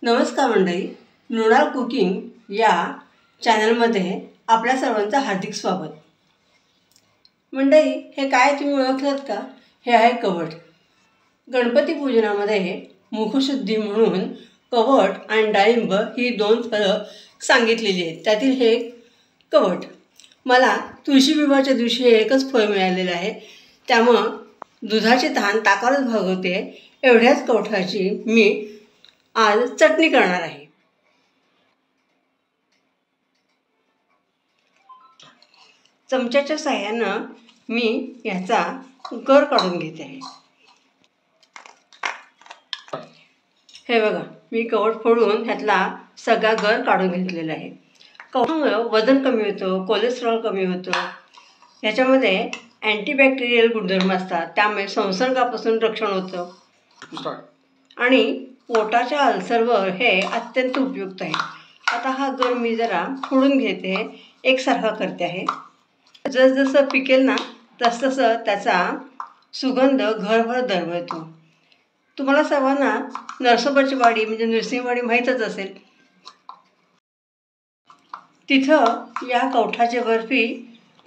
नमस्कार मंडळी, मृणाल कुकिंग या चॅनलमध्ये आपल्या सर्वांचं हार्दिक स्वागत। मंडळी, हे काय तुम्ही ओळखलात का? हे आहे कवठ। गणपती पूजनामध्ये मुखशुद्धी म्हणून कवठ आणि डाळिंब ही दोन फळं सांगितलेली आहेत। त्यातील हे कवठ मला तुळशी विवाहाच्या दिवशी एकच फळ मिळालेलं आहे, त्यामुळं दुधाचे तहान ताकावरच भागवते। एवढ्याच कवठाची मी आज चटणी करणार आहे। चमच्याच्या सहाय्यानं मी याचा गर काढून घेते आहे। हे बघा, मी कवठ फोडून ह्यातला सगळा गर काढून घेतलेला आहे। कवठामुळे वजन कमी होतं, कोलेस्ट्रॉल कमी होतं, ह्याच्यामध्ये अँटीबॅक्टेरियल गुणधर्म असतात, त्यामुळे संसर्गापासून रक्षण होतं आणि पोटाच्या अल्सरवर हे अत्यंत उपयुक्त आहे। आता हा गर मी जरा फोडून घेते, एकसारखा करते आहे। जसजसं पिकेल ना तसतसं त्याचा सुगंध घरभर दरवळतो। तुम्हाला सर्वांना नरसोबाची वाडी म्हणजे नृसिंहवाडी माहीतच असेल। तिथं या कवठाची बर्फी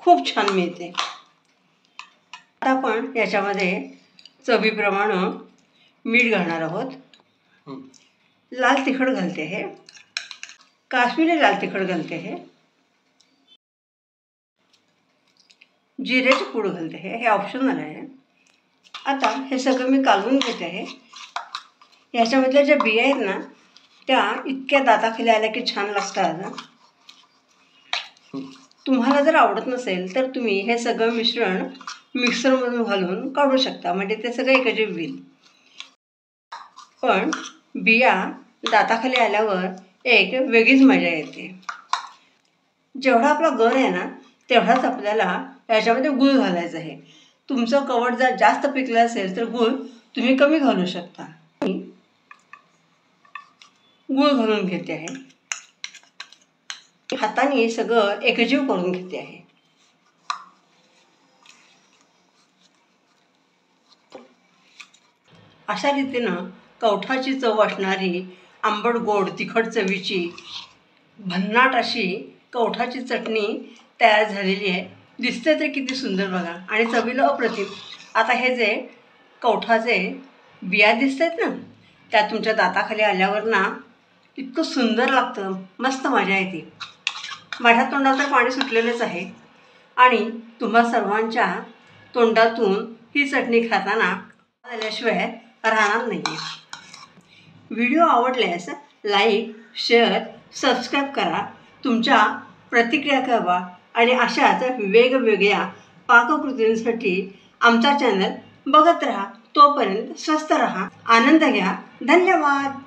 खूप छान मिळते। आता आपण याच्यामध्ये चवीप्रमाणे मीठ घालणार आहोत। लाल तिखट घालते आहे, काश्मीरी लाल तिखट घालते आहे, जिऱ्याची पूड घालते आहे, हे ऑप्शनल आहे। आता हे सगळं मी कालवून घेते आहे। ह्याच्यामधल्या ज्या बिया आहेत ना त्या इतक्या दाताखाली आल्या की छान लागतात। तुम्हाला जर आवडत नसेल तर तुम्ही हे सगळं मिश्रण मिक्सरमधून घालून काढू शकता, म्हणजे ते सगळं एकजीव होईल। पण बिया दाताखाली आल्यावर एक वेगळीच मजा येते। जेवढा आपला गर आहे ना तेवढाच आपल्याला याच्यामध्ये गूळ घालायचं आहे। तुमचं कवठ जर जास्त पिकलं असेल तर गूळ तुम्ही कमी घालू शकता। गूळ घालून घेते आहे, हाताने सगळं एकजीव करून घेते आहे। अशा रीतीनं कवठाची चव असणारी आंबट गोड तिखट चवीची भन्नाट अशी कवठाची चटणी तयार झालेली आहे। दिसते तर किती सुंदर बघा, आणि चवीला अप्रतिम। आता हे जे कवठाचे बिया दिसत आहेत ना त्या तुमच्या दाताखाली आल्यावर ना इतकं सुंदर लागतं, मस्त मजा येते। माझ्या तोंडात तर पाणी सुटलेलंच आहे आणि तुम्हा सर्वांच्या तोंडातून ही चटणी खाताना आल्याशिवाय राहणार नाही। व्हिडिओ आवडल्यास लाईक, शेअर, सबस्क्राईब करा, तुमच्या प्रतिक्रिया कळवा आणि अशाच वेगवेगळ्या पाककृतींसाठी आमचा चॅनल बघत राहा। तोपर्यंत स्वस्थ राहा, आनंद घ्या। धन्यवाद।